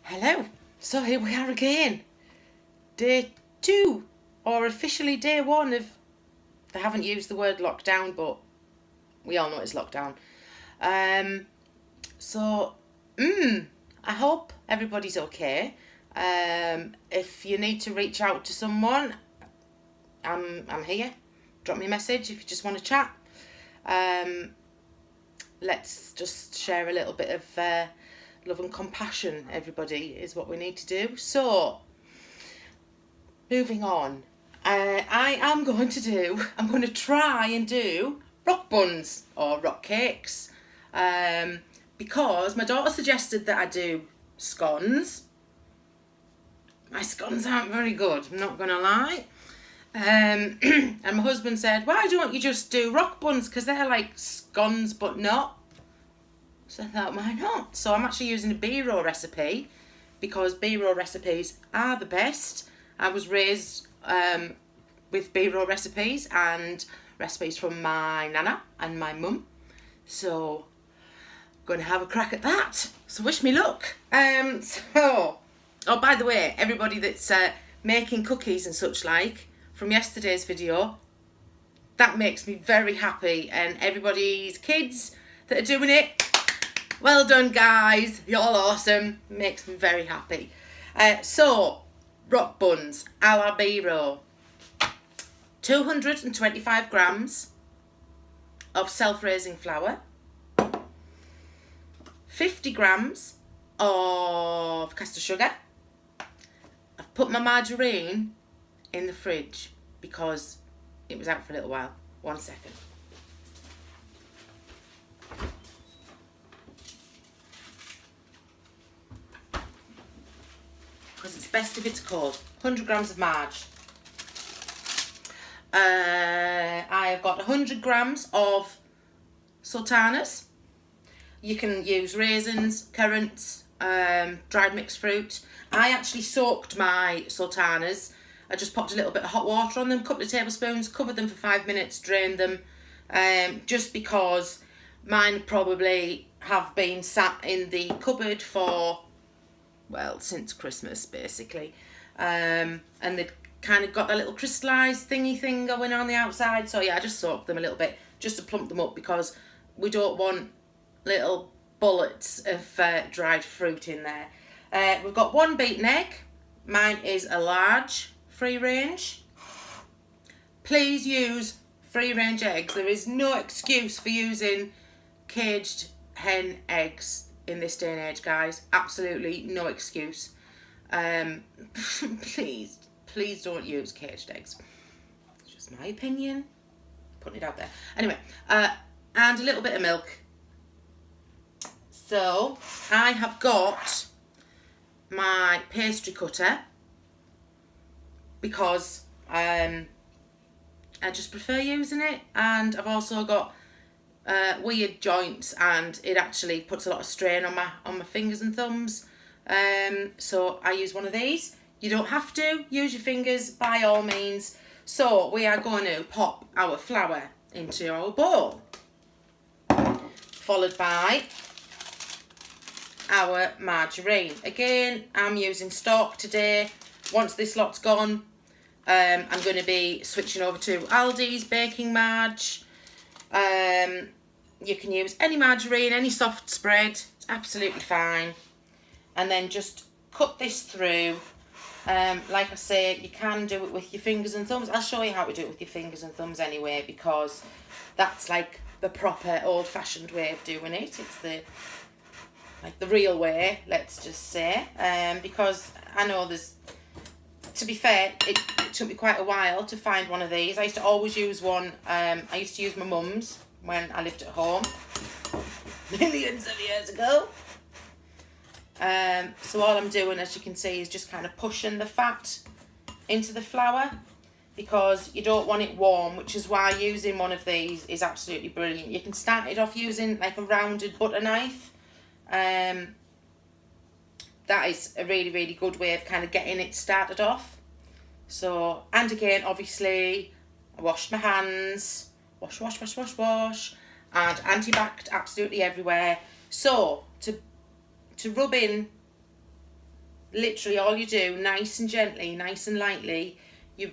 Hello, so here we are again. Day 2, or officially day 1 of, they haven't used the word lockdown, but we all know it's lockdown. I hope everybody's okay. If you need to reach out to someone, I'm here. Drop me a message if you just want to chat. Let's just share a little bit of love and compassion, everybody, is what we need to do. So, moving on. I'm going to try and do rock buns or rock cakes. Because my daughter suggested that I do scones. My scones aren't very good, I'm not going to lie. And my husband said, why don't you just do rock buns, because they're like scones but not. So I thought, why not? So I'm actually using a B-roll recipe, because B-roll recipes are the best. I was raised with B-roll recipes and recipes from my nana and my mum. So I'm going to have a crack at that. So wish me luck. Oh, by the way, everybody that's making cookies and such like from yesterday's video, that makes me very happy. And everybody's kids that are doing it, well done, guys. You're all awesome. Makes me very happy. So, rock buns a la B-roll. 225 grams of self-raising flour. 50 grams of caster sugar. I've put my margarine in the fridge because it was out for a little while. 1 second. Because it's best if it's cold. 100 grams of marge. I've got 100 grams of sultanas. You can use raisins, currants, dried mixed fruit. I actually soaked my sultanas. I just popped a little bit of hot water on them, a couple of tablespoons, covered them for 5 minutes, drained them, just because mine probably have been sat in the cupboard for, well, since Christmas, basically. And they'd kind of got that little crystallised thingy thing going on the outside. So, yeah, I just soaked them a little bit just to plump them up, because we don't want little bullets of dried fruit in there. We've got 1 beaten egg. Mine is a large free range. Please use free range eggs. There is no excuse for using caged hen eggs in this day and age, guys. Absolutely no excuse. Please don't use caged eggs. It's just my opinion. Putting it out there. Anyway, and a little bit of milk. So I have got my pastry cutter, because I just prefer using it, and I've also got weird joints, and it actually puts a lot of strain on my fingers and thumbs. So I use one of these. You don't have to use your fingers, by all means. So we are going to pop our flour into our bowl, followed by our margarine. Again, I'm using stock today. Once this lot's gone, I'm going to be switching over to Aldi's baking marge. You can use any margarine, any soft spread, it's absolutely fine. And then just cut this through. Like I say, you can do it with your fingers and thumbs. I'll show you how to do it with your fingers and thumbs anyway, because that's like the proper old-fashioned way of doing it. It's the real way, let's just say. Because I know there's, to be fair, it took me quite a while to find one of these. I used to always use one. I used to use my mum's when I lived at home millions of years ago. So all I'm doing, as you can see, is just kind of pushing the fat into the flour, because you don't want it warm, which is why using one of these is absolutely brilliant. You can start it off using like a rounded butter knife. That is a really, really good way of kind of getting it started off. So, and again, obviously, I washed my hands, wash, and anti-backed absolutely everywhere. So, to rub in literally all you do, nice and gently, nice and lightly, you're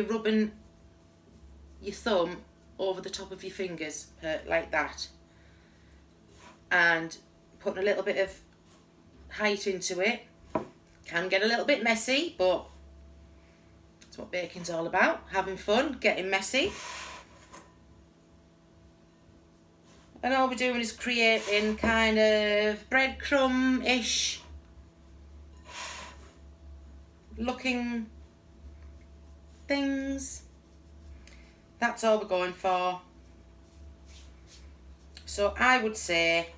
rubbing your thumb over the top of your fingers, like that, and putting a little bit of height into it. Can get a little bit messy, but that's what baking's all about, having fun, getting messy. And all we're doing is creating kind of breadcrumb-ish looking things. That's all we're going for. So I would say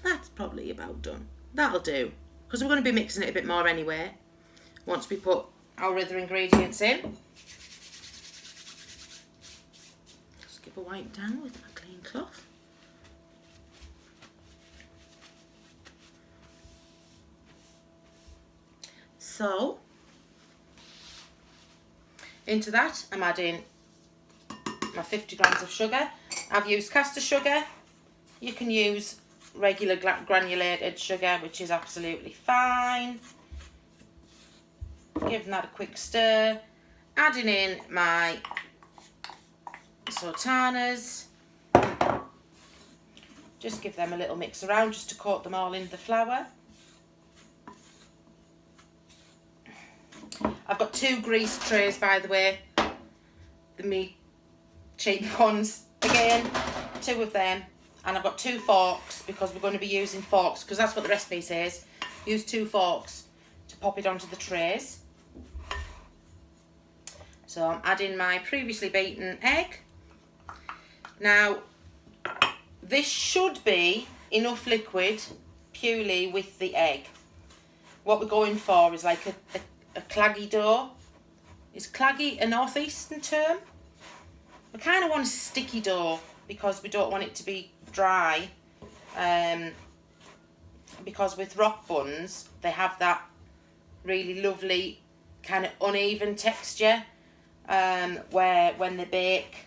that's probably about done. That'll do, because we're going to be mixing it a bit more anyway once we put our other ingredients in. Just give a wipe down with my clean cloth. So into that I'm adding my 50 grams of sugar. I've used caster sugar. You can use regular granulated sugar, which is absolutely fine. Giving that a quick stir. Adding in my sultanas. Just give them a little mix around just to coat them all in the flour. I've got 2 grease trays, by the way. The me cheap ones. Again, 2 of them. And I've got 2 forks, because we're going to be using forks, because that's what the recipe says. Use 2 forks to pop it onto the trays. So I'm adding my previously beaten egg. Now, this should be enough liquid purely with the egg. What we're going for is like a claggy dough. Is claggy a northeastern term? We kind of want a sticky dough because we don't want it to be dry. Because with rock buns, they have that really lovely kind of uneven texture, where when they bake,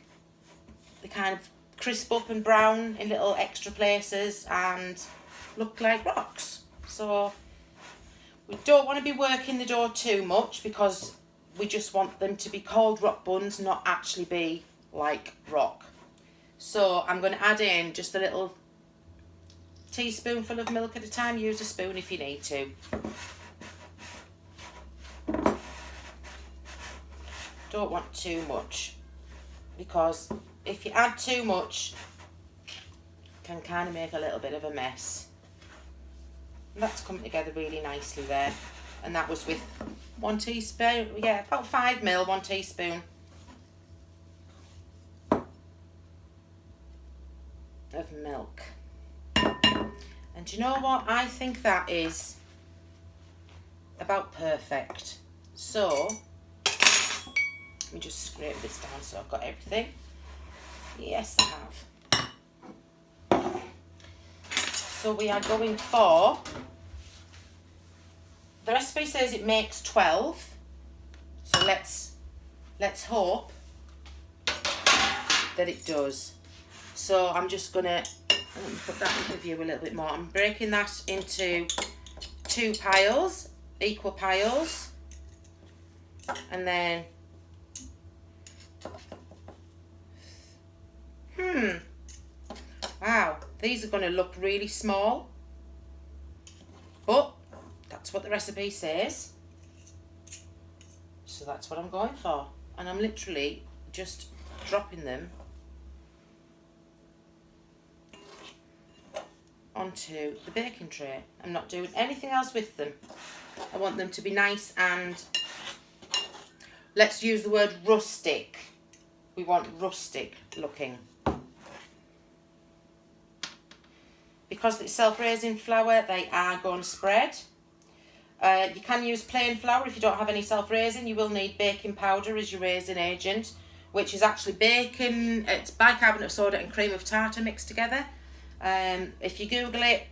they kind of crisp up and brown in little extra places and look like rocks. So we don't want to be working the dough too much, because we just want them to be called rock buns, not actually be like rock. So I'm going to add in just a little teaspoonful of milk at a time. Use a spoon if you need to. Don't want too much, because if you add too much, it can kind of make a little bit of a mess. And that's coming together really nicely there. And that was with 1 teaspoon, yeah, about 5 ml, 1 teaspoon of milk. And do you know what? I think that is about perfect. So let me just scrape this down so I've got everything. Yes, I have. So we are going for, the recipe says it makes 12. So let's hope that it does. So I'm just gonna, let me put that in the view a little bit more. I'm breaking that into 2 piles, equal piles. And then, wow, these are going to look really small, but that's what the recipe says, so that's what I'm going for. And I'm literally just dropping them onto the baking tray. I'm not doing anything else with them. I want them to be nice and, let's use the word rustic. We want rustic looking. Because it's self-raising flour, they are going to spread. You can use plain flour if you don't have any self-raising. You will need baking powder as your raising agent, which is actually bacon, it's bicarbonate of soda and cream of tartar mixed together. If you Google it,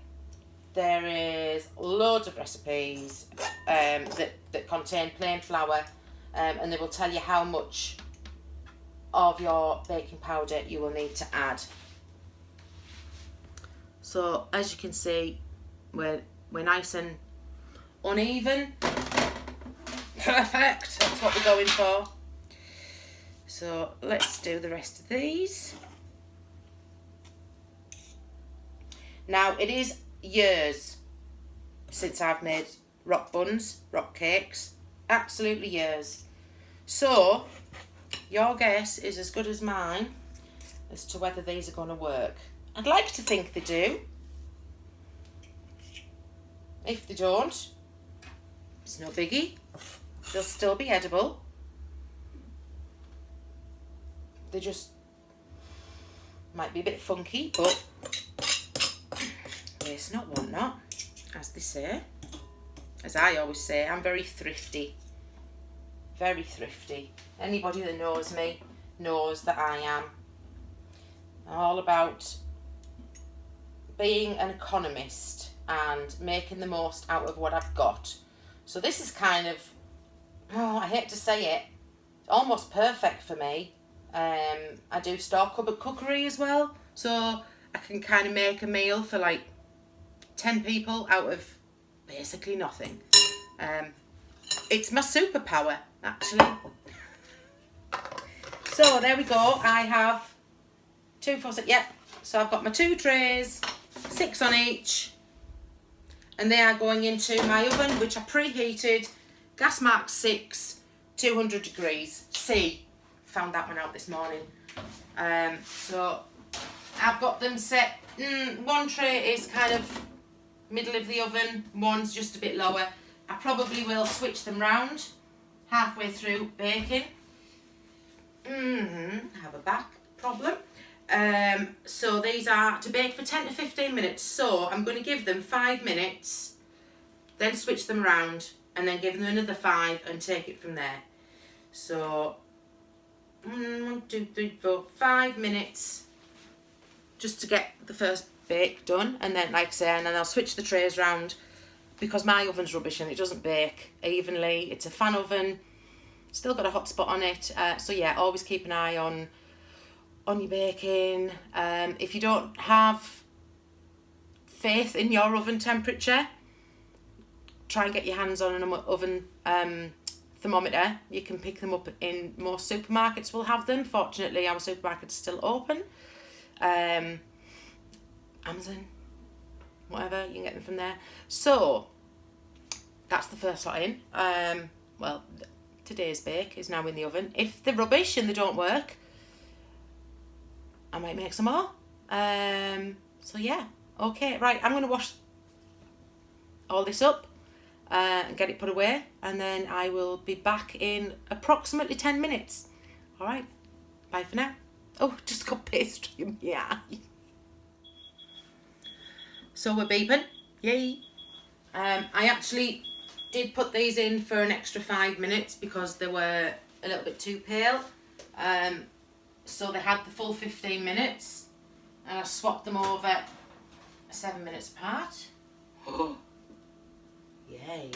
there is loads of recipes that contain plain flour, and they will tell you how much of your baking powder you will need to add. So as you can see, we're nice and uneven. Perfect, that's what we're going for. So let's do the rest of these. Now, it is years since I've made rock buns, rock cakes. Absolutely years. So, your guess is as good as mine as to whether these are going to work. I'd like to think they do. If they don't, it's no biggie. They'll still be edible. They just might be a bit funky, but waste not, want not, as they say. As I always say, I'm very thrifty. Very thrifty. Anybody that knows me knows that I am. I'm all about being an economist and making the most out of what I've got. So this is kind of, oh, I hate to say it, almost perfect for me. I do store cupboard cookery as well, so I can kind of make a meal for like 10 people out of basically nothing. It's my superpower, actually. So there we go. I have 2, 4, 6. Yep. So I've got my 2 trays, 6 on each, and they are going into my oven, which I preheated, gas mark 6, 200 degrees C. Found that one out this morning. So I've got them set. One tray is kind of middle of the oven, one's just a bit lower. I probably will switch them round halfway through baking. I have a back problem. So these are to bake for 10 to 15 minutes. So I'm going to give them 5 minutes, then switch them around, and then give them another 5 and take it from there. So 1, 2, 3, 4, 5 minutes just to get the first bake done, and then, like I say, and then I'll switch the trays round because my oven's rubbish and it doesn't bake evenly. It's a fan oven, still got a hot spot on it. So yeah, always keep an eye on your baking. If you don't have faith in your oven temperature, try and get your hands on an oven thermometer. You can pick them up in most supermarkets will have them. Fortunately, our supermarket is still open. Amazon, whatever, you can get them from there. So that's the first lot in. Well, today's bake is now in the oven. If they're rubbish and they don't work, I might make some more. So yeah, okay, right, I'm going to wash all this up and get it put away, and then I will be back in approximately 10 minutes. All right, bye for now. Oh, just got pastry in my eye. So we're beeping, yay. I actually did put these in for an extra 5 minutes because they were a little bit too pale. So they had the full 15 minutes, and I swapped them over 7 minutes apart. Oh, yay.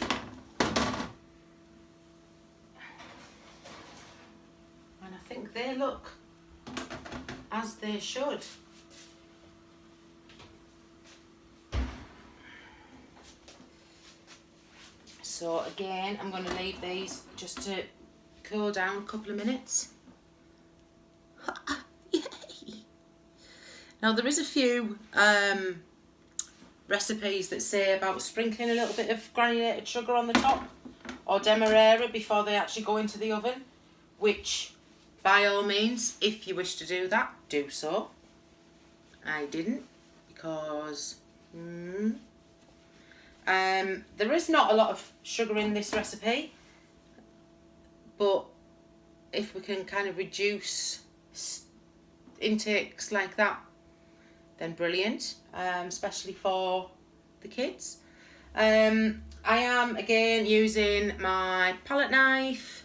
And I think they look as they should. So again, I'm going to leave these just to cool down a couple of minutes. Yay! Now there is a few recipes that say about sprinkling a little bit of granulated sugar on the top or demerara before they actually go into the oven, which by all means, if you wish to do that, do so. I didn't because there is not a lot of sugar in this recipe, but if we can kind of reduce intakes like that, then brilliant, especially for the kids. I am again using my palette knife.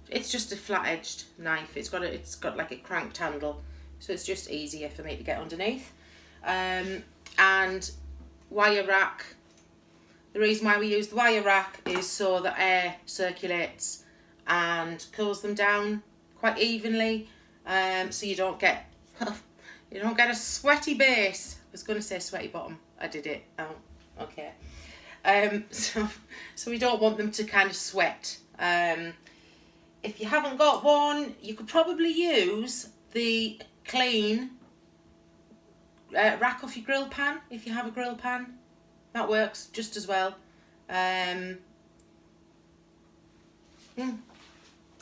It's just a flat-edged knife. It's got like a cranked handle, so it's just easier for me to get underneath. And wire rack. The reason why we use the wire rack is so that air circulates and cools them down quite evenly, so you don't get a sweaty base was going to say sweaty bottom. I did it. Oh, okay. So we don't want them to kind of sweat. If you haven't got one, you could probably use the clean rack off your grill pan. If you have a grill pan, that works just as well.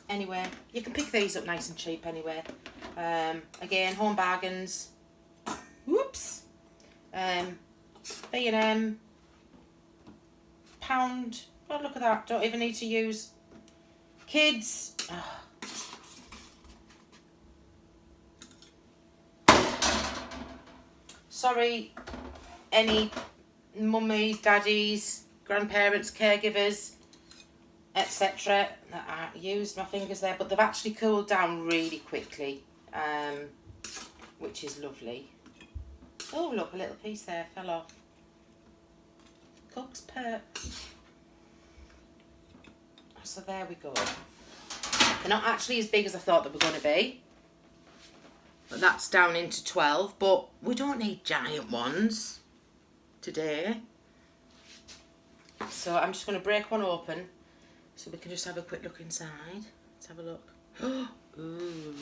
Anyway, you can pick these up nice and cheap anyway. Again, home bargains. Whoops. B&M. Pound. Oh, look at that. Don't even need to use kids. Oh. Sorry, any mummies, daddies, grandparents, caregivers, etc. that I used my fingers there, but they've actually cooled down really quickly, which is lovely. Oh, look, a little piece there fell off. Cook's perk. So there we go. They're not actually as big as I thought they were going to be. But that's down into 12. But we don't need giant ones today. So I'm just going to break one open so we can just have a quick look inside. Let's have a look. Ooh.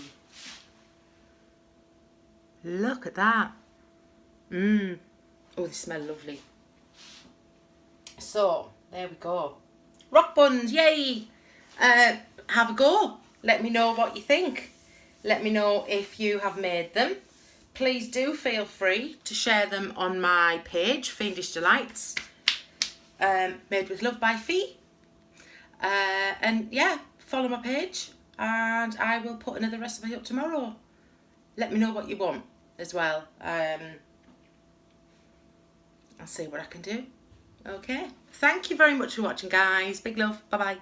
Look at that. Oh, they smell lovely. So, there we go. Rock buns, yay! Have a go. Let me know what you think. Let me know if you have made them. Please do feel free to share them on my page, Feendish Delights. Made with love by Fee. And yeah, follow my page and I will put another recipe up tomorrow. Let me know what you want as well. I'll see what I can do. Okay. Thank you very much for watching, guys. Big love. Bye-bye.